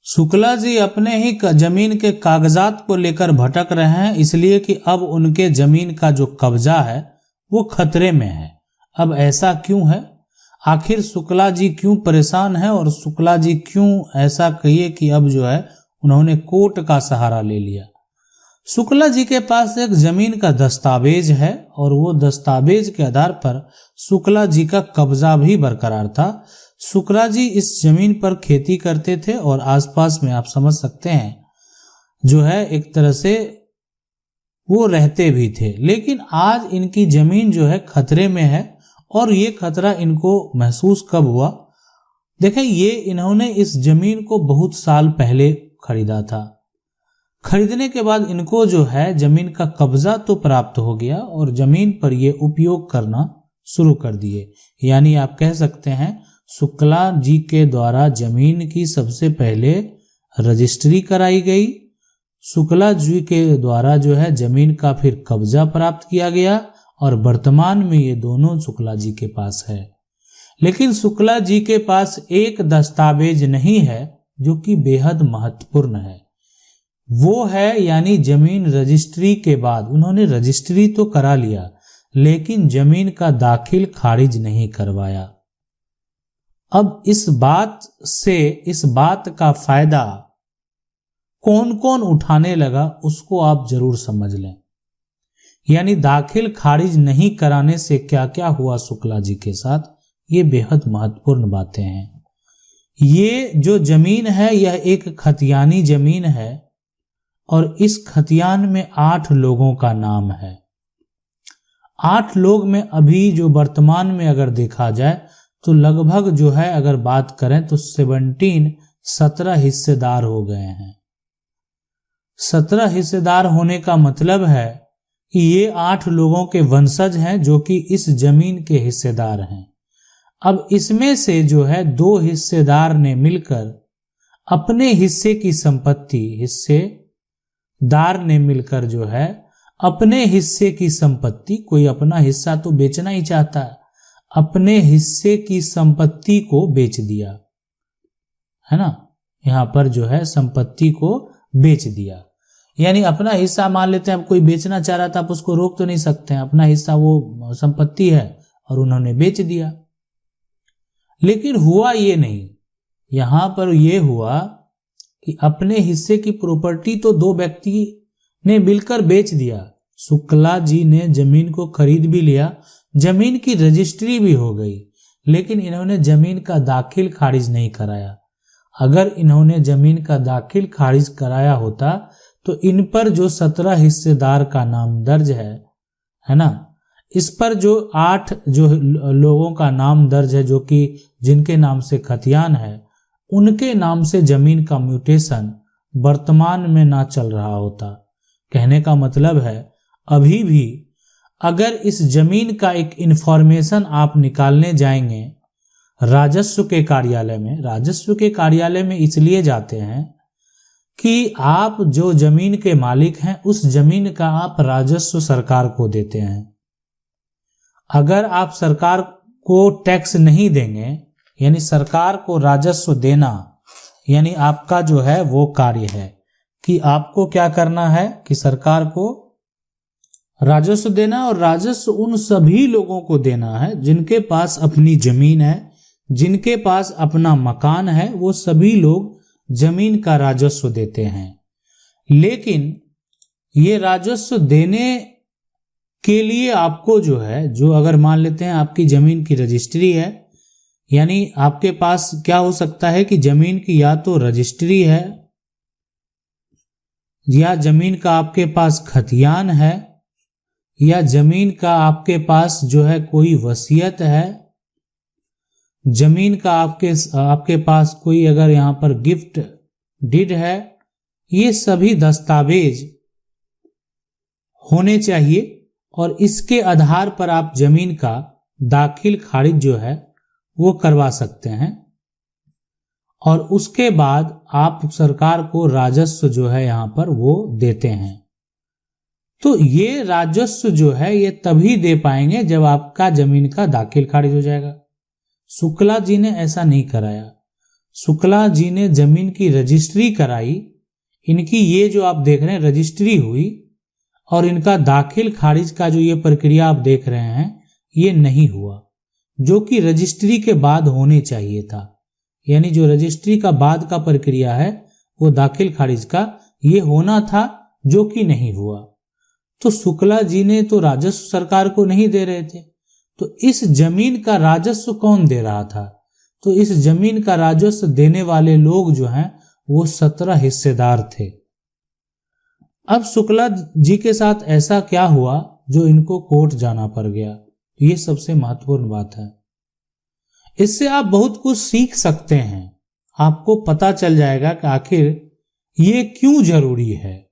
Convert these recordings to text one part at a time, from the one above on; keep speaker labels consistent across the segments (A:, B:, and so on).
A: शुक्ला जी अपने ही जमीन के कागजात को लेकर भटक रहे हैं, इसलिए कि अब उनके जमीन का जो कब्जा है वो खतरे में है। अब ऐसा क्यों है? आखिर शुक्ला जी क्यों परेशान है और शुक्ला जी क्यों ऐसा कहिए कि अब जो है उन्होंने कोर्ट का सहारा ले लिया। शुक्ला जी के पास एक जमीन का दस्तावेज है और वो दस्तावेज के आधार पर शुक्ला जी का कब्जा भी बरकरार था। शुक्ला जी इस जमीन पर खेती करते थे और आसपास में आप समझ सकते हैं जो है एक तरह से वो रहते भी थे। लेकिन आज इनकी जमीन जो है खतरे में है और ये खतरा इनको महसूस कब हुआ? देखें, ये इन्होंने इस जमीन को बहुत साल पहले खरीदा था। खरीदने के बाद इनको जो है जमीन का कब्जा तो प्राप्त हो गया और जमीन पर ये उपयोग करना शुरू कर दिए। यानी आप कह सकते हैं शुक्ला जी के द्वारा जमीन की सबसे पहले रजिस्ट्री कराई गई, शुक्ला जी के द्वारा जो है जमीन का फिर कब्जा प्राप्त किया गया और वर्तमान में ये दोनों शुक्ला जी के पास है। लेकिन शुक्ला जी के पास एक दस्तावेज नहीं है जो कि बेहद महत्वपूर्ण है। वो है यानी जमीन रजिस्ट्री के बाद उन्होंने रजिस्ट्री तो करा लिया लेकिन जमीन का दाखिल खारिज नहीं करवाया। अब इस बात का फायदा कौन कौन उठाने लगा उसको आप जरूर समझ लें। यानी दाखिल खारिज नहीं कराने से क्या क्या हुआ शुक्ला जी के साथ, ये बेहद महत्वपूर्ण बातें हैं। ये जो जमीन है यह एक खतियानी जमीन है और इस खतियान में 8 लोगों का नाम है। 8 लोग में अभी जो वर्तमान में अगर देखा जाए तो लगभग जो है अगर बात करें तो 17 हिस्सेदार हो गए हैं। 17 हिस्सेदार होने का मतलब है कि ये 8 लोगों के वंशज हैं जो कि इस जमीन के हिस्सेदार हैं। अब इसमें से जो है 2 हिस्सेदार ने मिलकर अपने हिस्से की संपत्ति हिस्सेदार ने मिलकर जो है अपने हिस्से की संपत्ति, कोई अपना हिस्सा तो बेचना ही चाहता है, अपने हिस्से की संपत्ति को बेच दिया है ना। यहां पर जो है संपत्ति को बेच दिया यानी अपना हिस्सा मान लेते हैं। अब कोई बेचना चाह रहा था आप उसको रोक तो नहीं सकते हैं, अपना हिस्सा वो संपत्ति है और उन्होंने बेच दिया। लेकिन हुआ ये नहीं, यहां पर ये हुआ कि अपने हिस्से की प्रॉपर्टी तो 2 व्यक्ति ने मिलकर बेच दिया। शुक्ला जी ने जमीन को खरीद भी लिया, जमीन की रजिस्ट्री भी हो गई, लेकिन इन्होंने जमीन का दाखिल खारिज नहीं कराया। अगर इन्होंने जमीन का दाखिल खारिज कराया होता तो इन पर जो 17 हिस्सेदार का नाम दर्ज है ना, इस पर जो 8 जो लोगों का नाम दर्ज है जो कि जिनके नाम से खतियान है, उनके नाम से जमीन का म्यूटेशन वर्तमान में ना चल रहा होता। कहने का मतलब है अभी भी अगर इस जमीन का एक इंफॉर्मेशन आप निकालने जाएंगे राजस्व के कार्यालय में इसलिए जाते हैं कि आप जो जमीन के मालिक हैं उस जमीन का आप राजस्व सरकार को देते हैं। अगर आप सरकार को टैक्स नहीं देंगे यानी सरकार को राजस्व देना यानी आपका जो है वो कार्य है कि आपको क्या करना है कि सरकार को राजस्व देना, और राजस्व उन सभी लोगों को देना है जिनके पास अपनी जमीन है, जिनके पास अपना मकान है, वो सभी लोग जमीन का राजस्व देते हैं। लेकिन ये राजस्व देने के लिए आपको जो है जो अगर मान लेते हैं आपकी जमीन की रजिस्ट्री है, यानी आपके पास क्या हो सकता है कि जमीन की या तो रजिस्ट्री है या जमीन का आपके पास खतियान है या जमीन का आपके पास जो है कोई वसीयत है, जमीन का आपके पास कोई अगर यहां पर गिफ्ट डीड है। ये सभी दस्तावेज होने चाहिए और इसके आधार पर आप जमीन का दाखिल खारिज जो है वो करवा सकते हैं और उसके बाद आप सरकार को राजस्व जो है यहां पर वो देते हैं। तो ये राजस्व जो है ये तभी दे पाएंगे जब आपका जमीन का दाखिल खारिज हो जाएगा। शुक्ला जी ने ऐसा नहीं कराया। शुक्ला जी ने जमीन की रजिस्ट्री कराई, इनकी ये जो आप देख रहे हैं रजिस्ट्री हुई, और इनका दाखिल खारिज का जो ये प्रक्रिया आप देख रहे हैं ये नहीं हुआ, जो कि रजिस्ट्री के बाद होने चाहिए था। यानी जो रजिस्ट्री का बाद का प्रक्रिया है वो दाखिल खारिज का ये होना था, जो कि नहीं हुआ। तो शुक्ला जी ने तो राजस्व सरकार को नहीं दे रहे थे, तो इस जमीन का राजस्व कौन दे रहा था? तो इस जमीन का राजस्व देने वाले लोग जो हैं वो 17 हिस्सेदार थे। अब शुक्ला जी के साथ ऐसा क्या हुआ जो इनको कोर्ट जाना पड़ गया? ये सबसे महत्वपूर्ण बात है। इससे आप बहुत कुछ सीख सकते हैं, आपको पता चल जाएगा कि आखिर ये क्यों जरूरी है।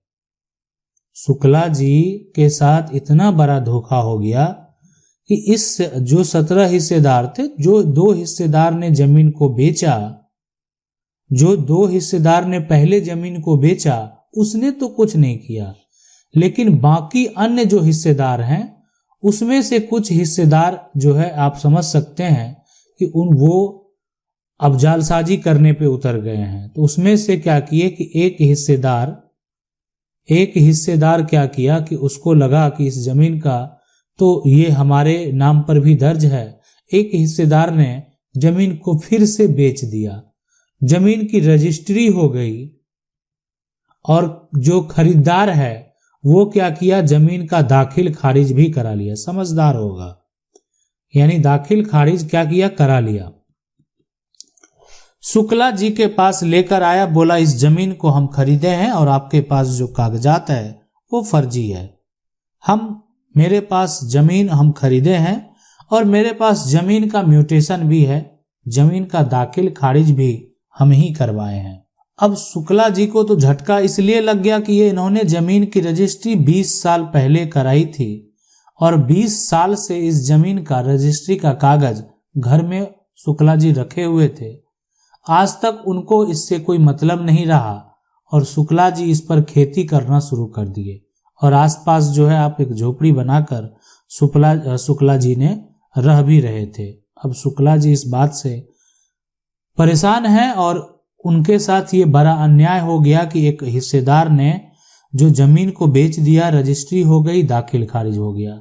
A: शुक्ला जी के साथ इतना बड़ा धोखा हो गया कि इस जो 17 हिस्सेदार थे, जो 2 हिस्सेदार ने जमीन को बेचा, जो 2 हिस्सेदार ने पहले जमीन को बेचा उसने तो कुछ नहीं किया, लेकिन बाकी अन्य जो हिस्सेदार हैं उसमें से कुछ हिस्सेदार जो है आप समझ सकते हैं कि वो अब जालसाजी करने पे उतर गए हैं। तो उसमें से क्या किए कि एक हिस्सेदार क्या किया कि उसको लगा कि इस जमीन का तो ये हमारे नाम पर भी दर्ज है। एक हिस्सेदार ने जमीन को फिर से बेच दिया, जमीन की रजिस्ट्री हो गई, और जो खरीदार है वो क्या किया, जमीन का दाखिल खारिज भी करा लिया। समझदार होगा, यानी दाखिल खारिज क्या किया, करा लिया। शुक्ला जी के पास लेकर आया, बोला इस जमीन को हम खरीदे हैं और आपके पास जो कागजात है वो फर्जी है। मेरे पास जमीन हम खरीदे हैं और मेरे पास जमीन का म्यूटेशन भी है, जमीन का दाखिल खारिज भी हम ही करवाए हैं। अब शुक्ला जी को तो झटका इसलिए लग गया कि ये इन्होंने जमीन की रजिस्ट्री 20 साल पहले कराई थी और 20 साल से इस जमीन का रजिस्ट्री का कागज घर में शुक्ला जी रखे हुए थे। आज तक उनको इससे कोई मतलब नहीं रहा और शुक्ला जी इस पर खेती करना शुरू कर दिए और आसपास जो है आप एक झोपड़ी बनाकर शुक्ला जी ने रह भी रहे थे। अब शुक्ला जी इस बात से परेशान हैं और उनके साथ ये बड़ा अन्याय हो गया कि एक हिस्सेदार ने जो जमीन को बेच दिया, रजिस्ट्री हो गई, दाखिल खारिज हो गया।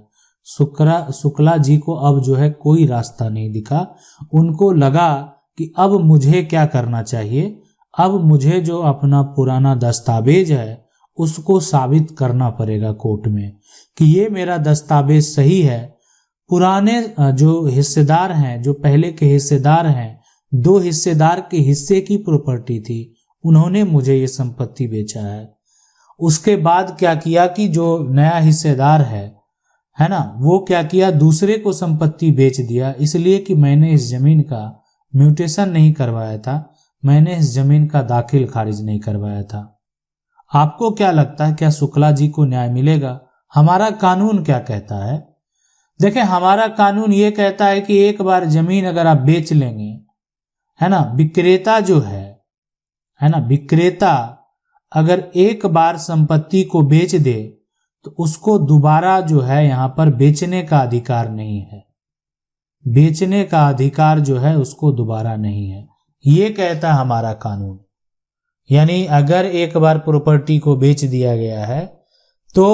A: शुक्ला जी को अब जो है कोई रास्ता नहीं दिखा। उनको लगा कि अब मुझे क्या करना चाहिए, अब मुझे जो अपना पुराना दस्तावेज है उसको साबित करना पड़ेगा कोर्ट में कि ये मेरा दस्तावेज सही है। पुराने जो हिस्सेदार हैं, जो पहले के हिस्सेदार हैं, 2 हिस्सेदार के हिस्से की प्रॉपर्टी थी, उन्होंने मुझे ये संपत्ति बेचा है। उसके बाद क्या किया कि जो नया हिस्सेदार है ना, वो क्या किया, दूसरे को संपत्ति बेच दिया, इसलिए कि मैंने इस जमीन का म्यूटेशन नहीं करवाया था, मैंने इस जमीन का दाखिल खारिज नहीं करवाया था। आपको क्या लगता है, क्या शुक्ला जी को न्याय मिलेगा? हमारा कानून क्या कहता है? देखें, हमारा कानून ये कहता है कि एक बार जमीन अगर आप बेच लेंगे, है ना, विक्रेता जो है ना, विक्रेता अगर एक बार संपत्ति को बेच दे तो उसको दोबारा जो है यहाँ पर बेचने का अधिकार नहीं है, बेचने का अधिकार जो है उसको दोबारा नहीं है, ये कहता है हमारा कानून। यानी अगर एक बार प्रॉपर्टी को बेच दिया गया है तो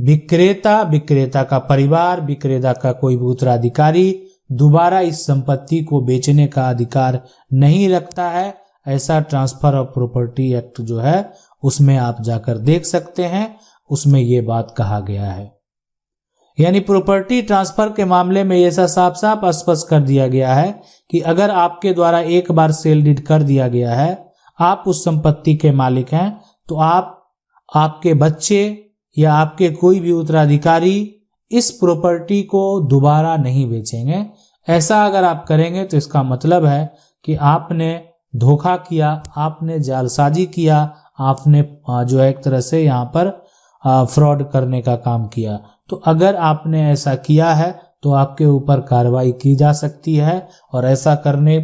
A: विक्रेता का परिवार, विक्रेता का कोई भी उत्तराधिकारी दोबारा इस संपत्ति को बेचने का अधिकार नहीं रखता है। ऐसा ट्रांसफर ऑफ प्रॉपर्टी एक्ट जो है उसमें आप जाकर देख सकते हैं, उसमें ये बात कहा गया है। यानी प्रॉपर्टी ट्रांसफर के मामले में ऐसा साफ साफ स्पष्ट कर दिया गया है कि अगर आपके द्वारा एक बार सेल डीड कर दिया गया है, आप उस संपत्ति के मालिक हैं, तो आपके बच्चे या आपके कोई भी उत्तराधिकारी इस प्रॉपर्टी को दोबारा नहीं बेचेंगे। ऐसा अगर आप करेंगे तो इसका मतलब है कि आपने धोखा किया, आपने जालसाजी किया, आपने जो है एक तरह से यहाँ पर फ्रॉड करने का काम किया। तो अगर आपने ऐसा किया है तो आपके ऊपर कार्रवाई की जा सकती है और ऐसा करने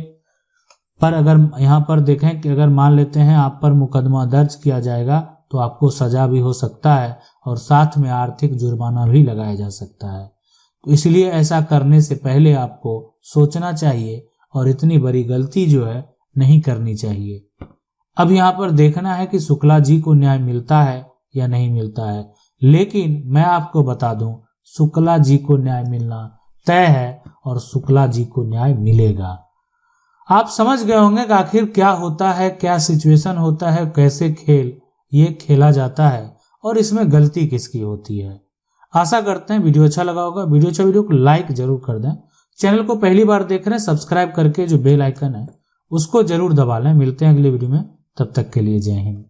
A: पर अगर यहाँ पर देखें कि अगर मान लेते हैं आप पर मुकदमा दर्ज किया जाएगा तो आपको सजा भी हो सकता है और साथ में आर्थिक जुर्माना भी लगाया जा सकता है। तो इसलिए ऐसा करने से पहले आपको सोचना चाहिए और इतनी बड़ी गलती जो है नहीं करनी चाहिए। अब यहाँ पर देखना है कि शुक्ला जी को न्याय मिलता है या नहीं मिलता है, लेकिन मैं आपको बता दूं शुक्ला जी को न्याय मिलना तय है और शुक्ला जी को न्याय मिलेगा। आप समझ गए होंगे कि आखिर क्या होता है, क्या सिचुएशन होता है, कैसे खेल ये खेला जाता है और इसमें गलती किसकी होती है। आशा करते हैं वीडियो अच्छा लगा होगा। वीडियो को लाइक जरूर कर दें। चैनल को पहली बार देख रहे हैं सब्सक्राइब करके जो बेल आइकन है उसको जरूर दबा लें। मिलते हैं अगले वीडियो में, तब तक के लिए जय हिंद।